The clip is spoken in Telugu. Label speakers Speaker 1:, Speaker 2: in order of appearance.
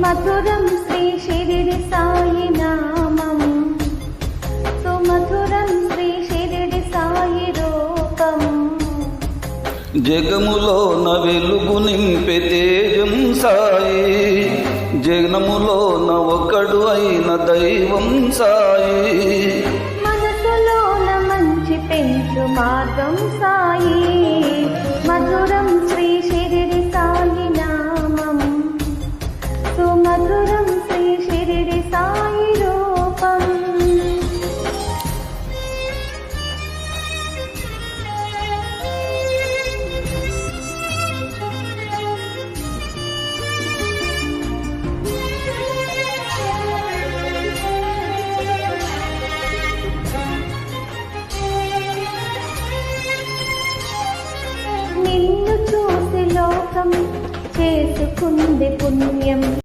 Speaker 1: మధురం శ్రీ షిరిడి సాయి నామం, సుమధురం శ్రీ షిరిడి సాయి రూపం.
Speaker 2: జగములోన వెలుగు నింపే తేజం సాయి, జగములోన ఒకడు అయిన దైవం సాయి.
Speaker 1: మనసులోన మంచి పెంచు మార్గం సాయి, మధురం శ్రీ షిరిడి సాయి నామం, సుమధురం శ్రీ షిరిడి సాయి రూపం. నిన్ను చూసి లోకం చేసుకుంది పుణ్యం.